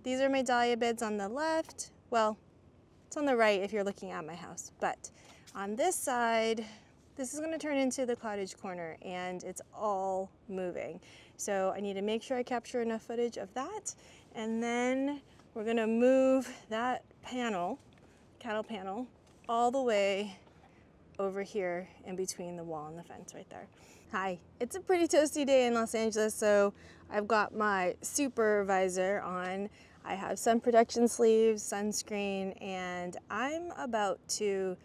These are my dahlia beds on the left. Well, it's on the right if you're looking at my house, but on this side, this is going to turn into the cottage corner and it's all moving. So I need to make sure I capture enough footage of that. And then we're going to move that panel, cattle panel, all the way over here in between the wall and the fence right there. Hi, it's a pretty toasty day in Los Angeles, so I've got my supervisor on. I have sun protection sleeves, sunscreen, and I'm about to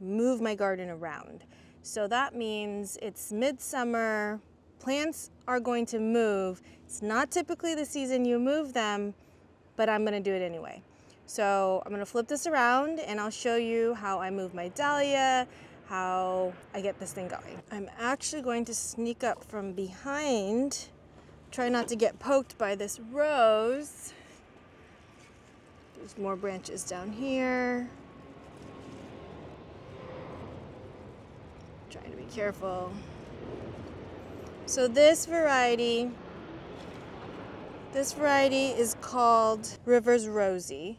move my garden around. So that means it's midsummer, plants are going to move. It's not typically the season you move them, but I'm gonna do it anyway. So I'm gonna flip this around and I'll show you how I move my dahlia, how I get this thing going. I'm actually going to sneak up from behind, try not to get poked by this rose. There's more branches down here. Trying to be careful. So this variety is called Rivers Rosie.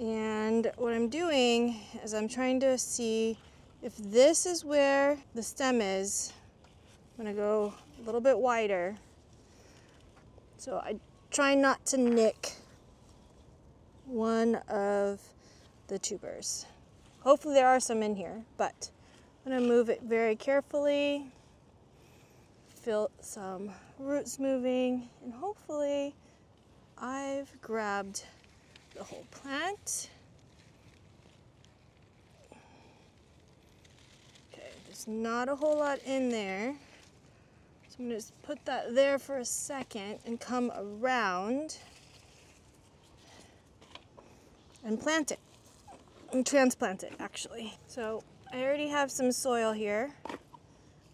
And what I'm doing is I'm trying to see if this is where the stem is. I'm gonna go a little bit wider. So I try not to nick one of the tubers. Hopefully there are some in here, but I'm gonna move it very carefully, feel some roots moving, and hopefully I've grabbed the whole plant. Okay, there's not a whole lot in there. So I'm gonna just put that there for a second and come around and plant it, and transplant it actually. So I already have some soil here.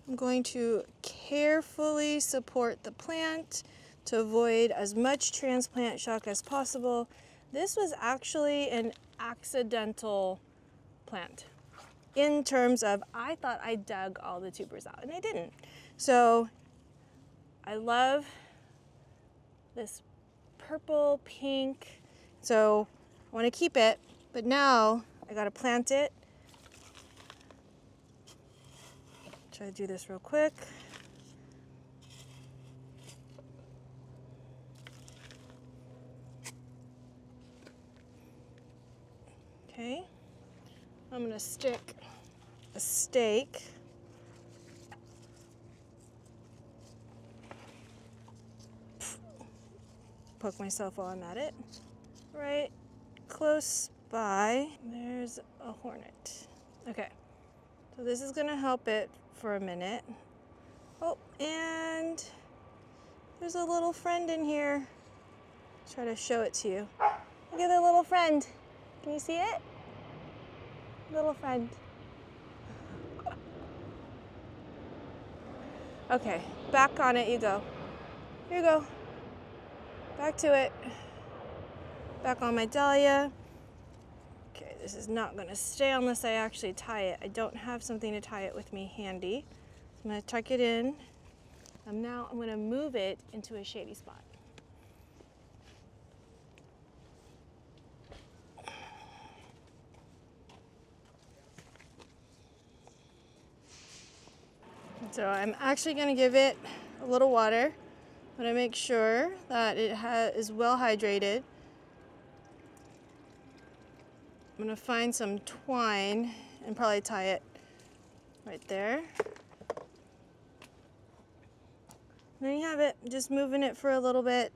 I'm going to carefully support the plant to avoid as much transplant shock as possible. This was actually an accidental plant in terms of I thought I dug all the tubers out and I didn't. So I love this purple, pink. So I want to keep it, but now I got to plant it. Try to do this real quick. Okay, I'm gonna stick a stake poke myself while I'm at it. Right close by, there's a hornet. Okay, so this is gonna help it for a minute. Oh, and there's a little friend in here. Try to show it to you. Look at the little friend. Can you see it? Little friend. Okay, back on it you go. Here you go. Back to it. Back on my dahlia. Okay, this is not gonna stay unless I actually tie it. I don't have something to tie it with me handy. So I'm gonna tuck it in. Now I'm gonna move it into a shady spot. So I'm actually gonna give it a little water. I'm gonna make sure that it is well hydrated. I'm gonna find some twine and probably tie it right there. There you have it, just moving it for a little bit.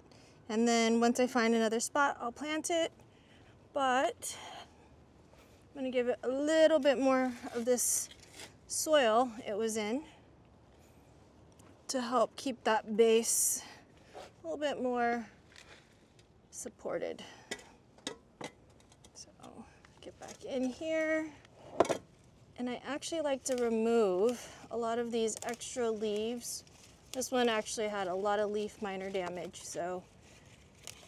And then once I find another spot, I'll plant it. But I'm gonna give it a little bit more of this soil it was in to help keep that base a little bit more supported. So get back in here. And I actually like to remove a lot of these extra leaves. This one actually had a lot of leaf minor damage, so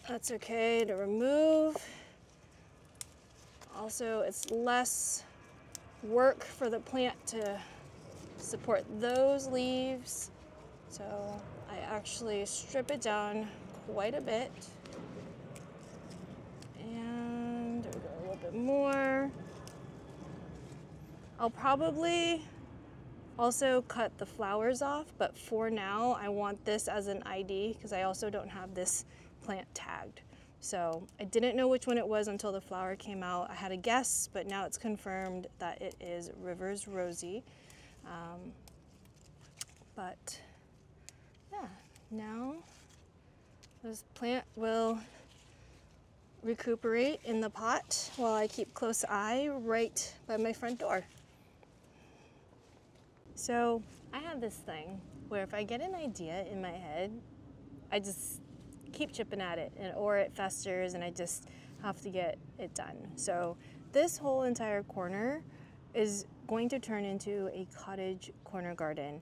that's okay to remove. Also, it's less work for the plant to support those leaves. So I actually strip it down quite a bit. And there we go, a little bit more. I'll probably also cut the flowers off, but for now I want this as an ID because I also don't have this plant tagged. So I didn't know which one it was until the flower came out. I had a guess, but now it's confirmed that it is Rivers Rosie. But yeah, now this plant will recuperate in the pot while I keep close eye right by my front door. So I have this thing where if I get an idea in my head, I just keep chipping at it, or it festers and I just have to get it done. So this whole entire corner is going to turn into a cottage corner garden,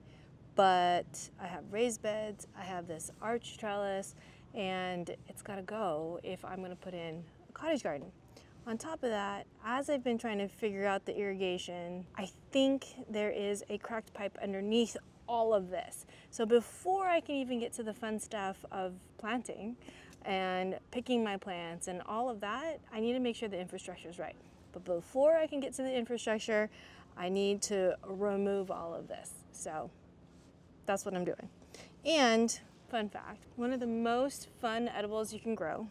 but I have raised beds, I have this arch trellis, and it's gotta go if I'm gonna put in a cottage garden. On top of that, as I've been trying to figure out the irrigation, I think there is a cracked pipe underneath all of this. So before I can even get to the fun stuff of planting and picking my plants and all of that, I need to make sure the infrastructure is right. But before I can get to the infrastructure, I need to remove all of this. So that's what I'm doing. And fun fact, one of the most fun edibles you can grow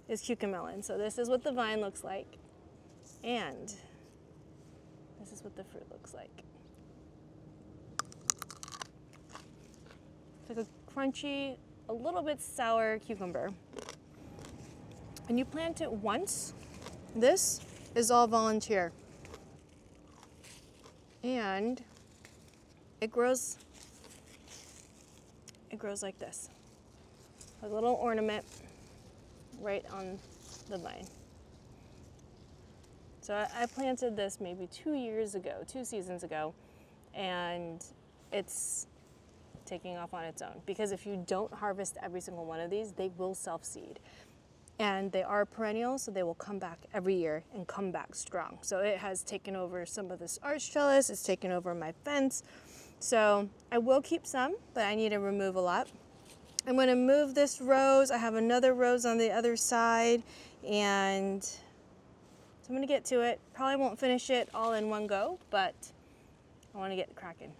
is cucamelon. So this is what the vine looks like, and this is what the fruit looks like. It's like a crunchy, a little bit sour cucumber. And you plant it once. This is all volunteer. And it grows like this. A little ornament right on the vine. So I planted this maybe 2 seasons ago, and it's taking off on its own. Because if you don't harvest every single one of these, they will self-seed. And they are perennial, so they will come back every year and come back strong. So it has taken over some of this arch trellis, it's taken over my fence. So I will keep some, but I need to remove a lot. I'm going to move this rose. I have another rose on the other side, and so I'm going to get to it. Probably won't finish it all in one go, but I want to get cracking.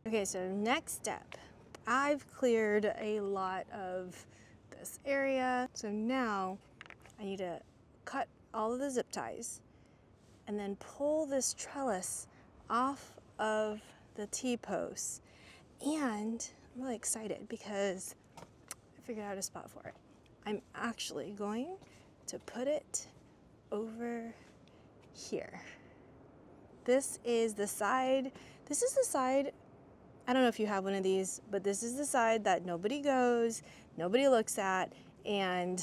Okay, so next step. I've cleared a lot of this area, so now I need to cut all of the zip ties and then pull this trellis off of the T-posts. And I'm really excited because I figured out a spot for it. I'm actually going to put it over here. This is the side, I don't know if you have one of these, but this is the side that nobody goes, nobody looks at, and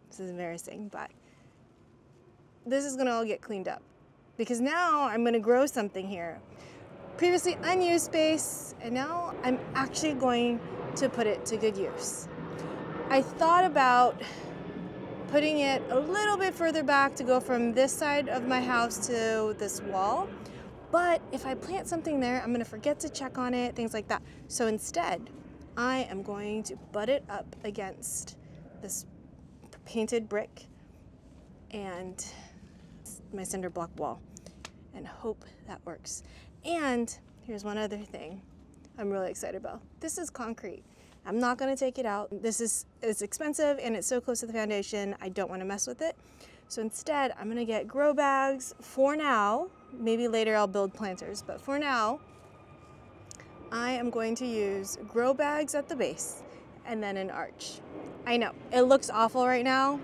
this is embarrassing, but this is gonna all get cleaned up because now I'm gonna grow something here. Previously unused space, and now I'm actually going to put it to good use. I thought about putting it a little bit further back to go from this side of my house to this wall. But if I plant something there, I'm gonna forget to check on it, things like that. So instead, I am going to butt it up against this painted brick and my cinder block wall and hope that works. And here's one other thing I'm really excited about. This is concrete. I'm not gonna take it out. It's expensive and it's so close to the foundation, I don't wanna mess with it. So instead, I'm gonna get grow bags for now. Maybe later I'll build planters, but for now, I am going to use grow bags at the base and then an arch. I know, it looks awful right now.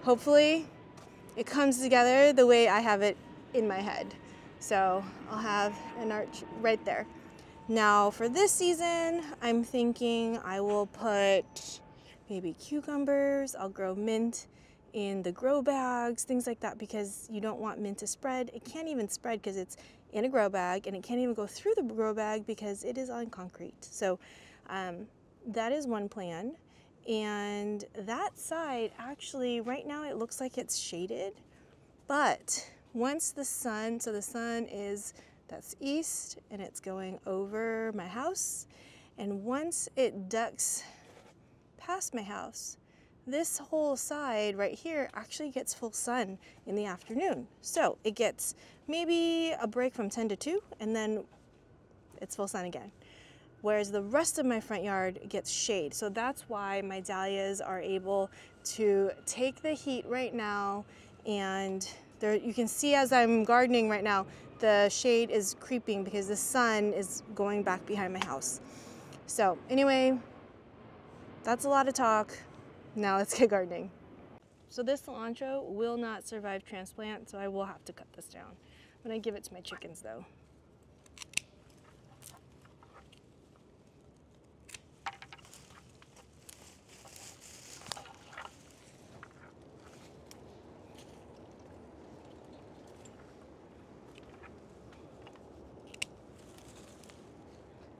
Hopefully, it comes together the way I have it in my head. So I'll have an arch right there. Now for this season, I'm thinking I will put maybe cucumbers, I'll grow mint in the grow bags, things like that, because you don't want mint to spread. It can't even spread because it's in a grow bag, and it can't even go through the grow bag because it is on concrete. So that is one plan. And that side, actually, right now it looks like it's shaded, but once the sun, so the sun is, that's east, and it's going over my house. And once it ducks past my house, this whole side right here actually gets full sun in the afternoon. So it gets maybe a break from 10 to 2, and then it's full sun again. Whereas the rest of my front yard gets shade. So that's why my dahlias are able to take the heat right now. And there, you can see as I'm gardening right now, the shade is creeping because the sun is going back behind my house. So anyway, that's a lot of talk. Now let's get gardening. So this cilantro will not survive transplant, so I will have to cut this down. I'm gonna give it to my chickens though.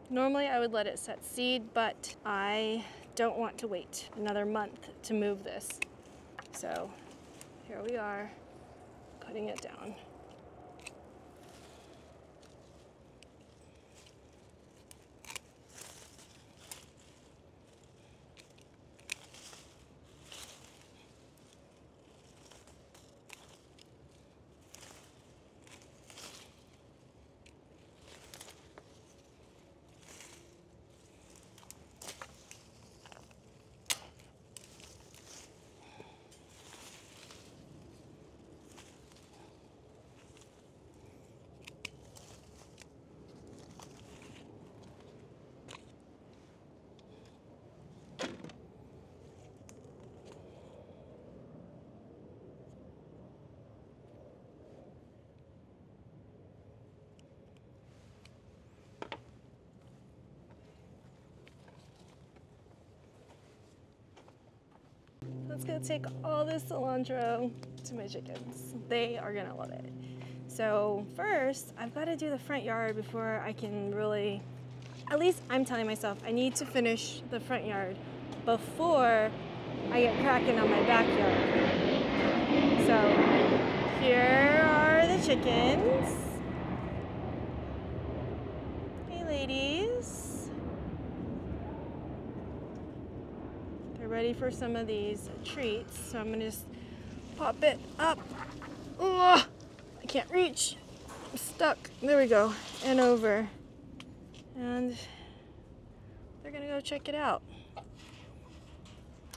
Normally I would let it set seed, but I don't want to wait another month to move this. So here we are, cutting it down. Let's go take all this cilantro to my chickens. They are gonna love it. So first, I've got to do the front yard before I can really, at least I'm telling myself, I need to finish the front yard before I get cracking on my backyard. So here are the chickens. Hey ladies. Ready for some of these treats, so I'm gonna just pop it up. Ugh, I can't reach. I'm stuck. There we go. And over. And they're gonna go check it out.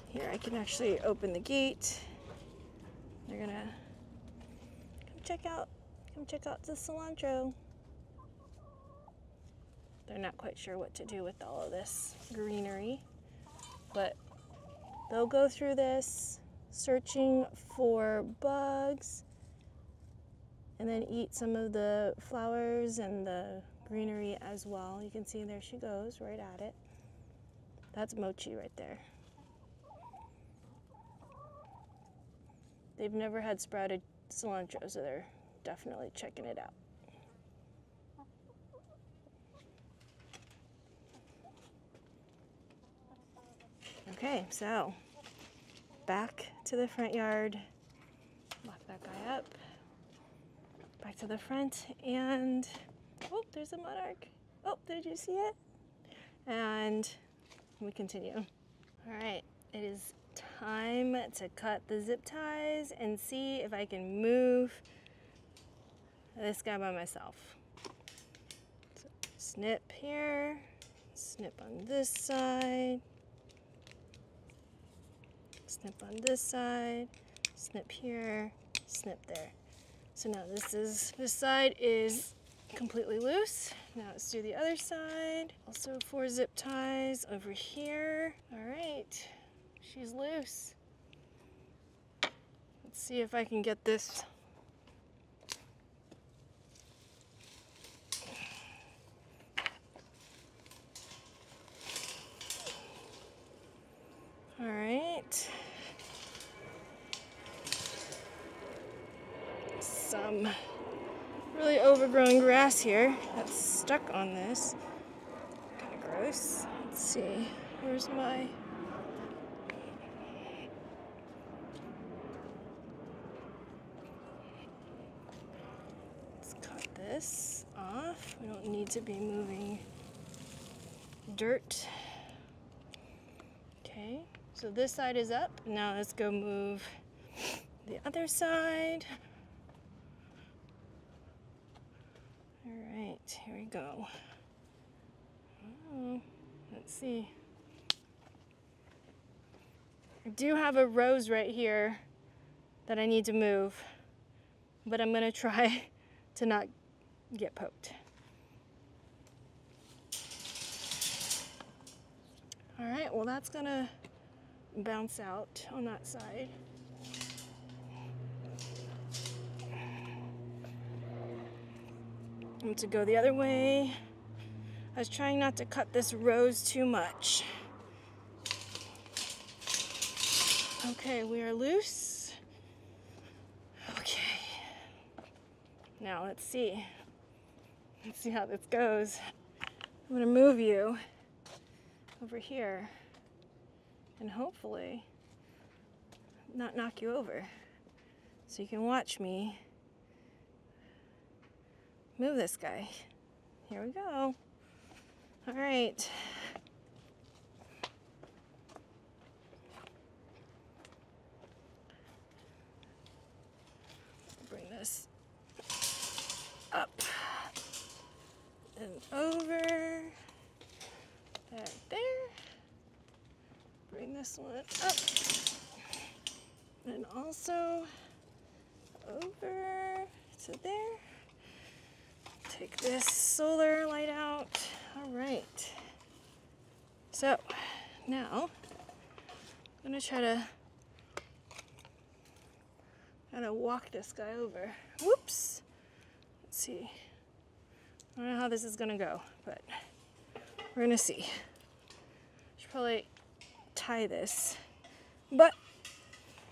Here, I can actually open the gate. They're gonna come check out the cilantro. They're not quite sure what to do with all of this greenery, but they'll go through this searching for bugs and then eat some of the flowers and the greenery as well. You can see there she goes, right at it. That's Mochi right there. They've never had sprouted cilantro, so they're definitely checking it out. Okay, so back to the front yard. Lock that guy up. Back to the front, and oh, there's a monarch. Oh, did you see it? And we continue. All right, it is time to cut the zip ties and see if I can move this guy by myself. So, snip here, snip on this side. Snip on this side, snip here, snip there. So now this side is completely loose. Now let's do the other side. Also 4 zip ties over here. All right, she's loose. Let's see if I can get this. All right. Some really overgrown grass here that's stuck on this. Kind of gross. Let's see. Where's my... this off. We don't need to be moving dirt. Okay, so this side is up. Now let's go move the other side. All right, here we go. Oh, let's see. I do have a rose right here that I need to move, but I'm gonna try to not get poked. All right, well that's gonna bounce out on that side. I'm to go the other way. I was trying not to cut this rose too much. Okay, we are loose. Okay. Now let's see. Let's see how this goes. I'm gonna move you over here and hopefully not knock you over. So you can watch me move this guy. Here we go. All right. Bring this up and over. Back there. Bring this one up. And also over to there. Take this solar light out. All right. So now I'm gonna try to walk this guy over. Whoops. Let's see. I don't know how this is gonna go, but we're gonna see. Should probably tie this, but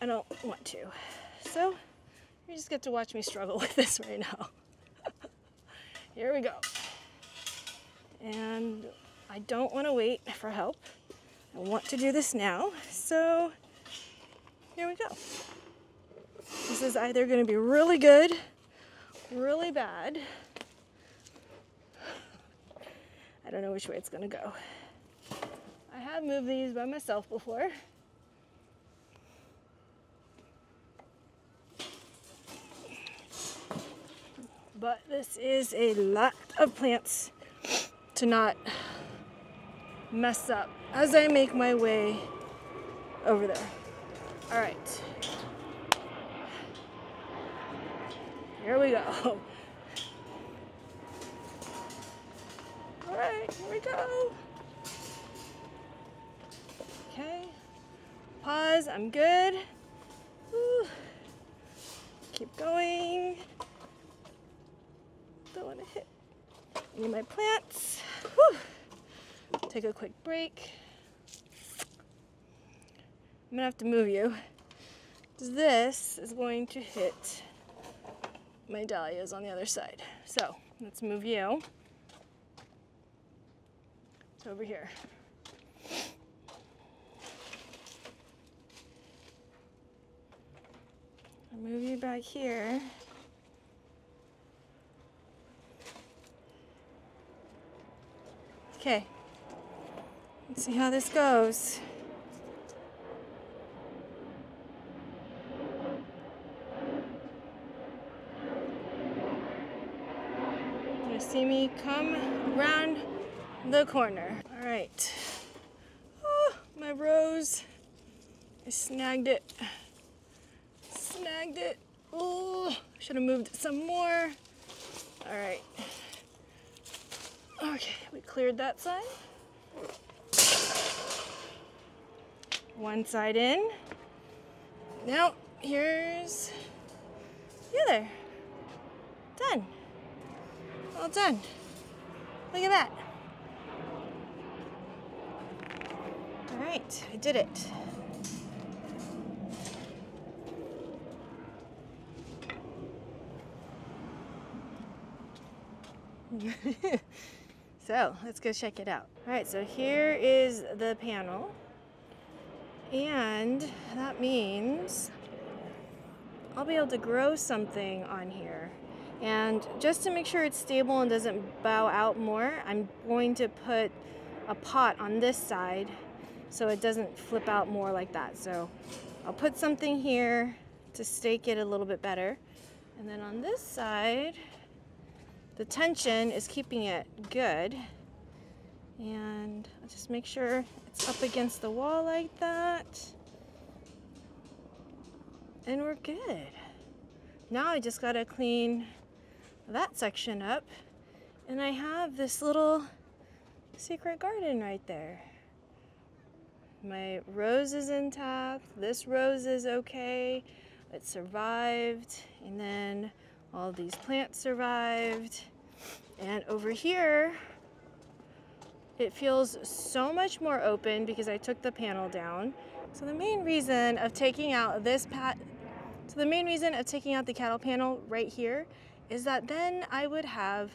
I don't want to. So you just get to watch me struggle with this right now. Here we go. And I don't want to wait for help. I want to do this now. So here we go. This is either going to be really good, really bad. I don't know which way it's going to go. I have moved these by myself before. But this is a lot of plants to not mess up as I make my way over there. All right. Here we go. All right, here we go. Okay. Pause, I'm good. Woo. Keep going. Don't want to hit any of my plants. Whew. Take a quick break. I'm gonna have to move you. This is going to hit my dahlias on the other side. So let's move you. It's over here. I'll move you back here. Okay, let's see how this goes. You're gonna see me come around the corner. All right. Oh, my rose. I snagged it. Snagged it. Oh, should have moved it some more. All right. Okay, we cleared that side. One side in. Now, here's the other. Done. All done. Look at that. All right, I did it. So let's go check it out. All right, so here is the panel, and that means I'll be able to grow something on here. And just to make sure it's stable and doesn't bow out more, I'm going to put a pot on this side so it doesn't flip out more like that. So I'll put something here to stake it a little bit better. And then on this side, the tension is keeping it good. And I'll just make sure it's up against the wall like that. And we're good. Now I just gotta clean that section up, and I have this little secret garden right there. My rose is intact, this rose is okay, it survived, and then all these plants survived. And over here, it feels so much more open because I took the panel down. So the main reason of taking out the cattle panel right here is that then I would have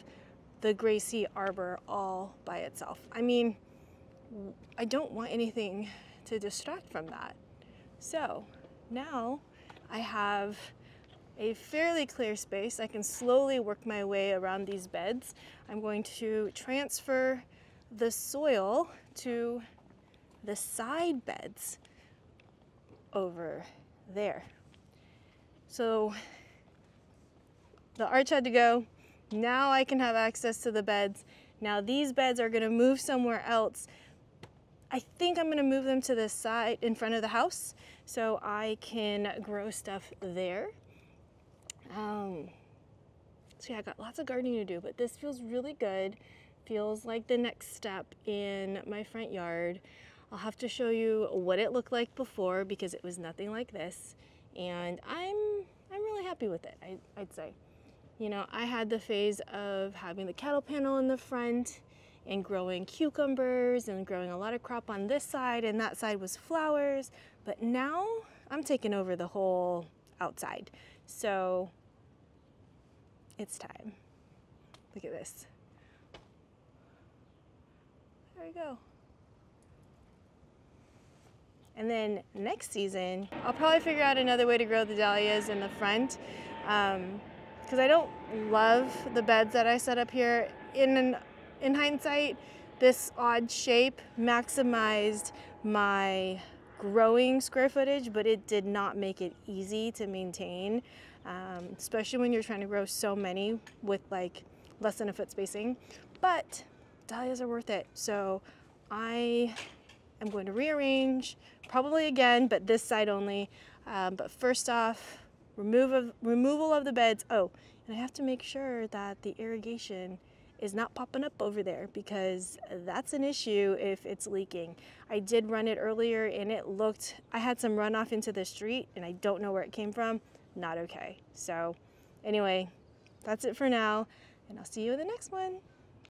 the Gracie arbor all by itself. I mean, I don't want anything to distract from that. So now I have a fairly clear space. I can slowly work my way around these beds. I'm going to transfer the soil to the side beds over there. So the arch had to go. Now I can have access to the beds. Now these beds are gonna move somewhere else. I think I'm gonna move them to the side in front of the house so I can grow stuff there. So yeah, I got lots of gardening to do, but this feels really good. Feels like the next step in my front yard. I'll have to show you what it looked like before because it was nothing like this. And I'm really happy with it, I'd say. You know, I had the phase of having the cattle panel in the front and growing cucumbers and growing a lot of crop on this side, and that side was flowers. But now I'm taking over the whole outside. So it's time. Look at this. There we go. And then next season, I'll probably figure out another way to grow the dahlias in the front. Because I don't love the beds that I set up here. In hindsight, this odd shape maximized my growing square footage, but it did not make it easy to maintain, especially when you're trying to grow so many with like less than a foot spacing. But dahlias are worth it. So I am going to rearrange, probably again, but this side only. But first off, removal of the beds. Oh, and I have to make sure that the irrigation is not popping up over there because that's an issue if it's leaking. I did run it earlier and I had some runoff into the street and I don't know where it came from. Not okay. So anyway, that's it for now, and I'll see you in the next one.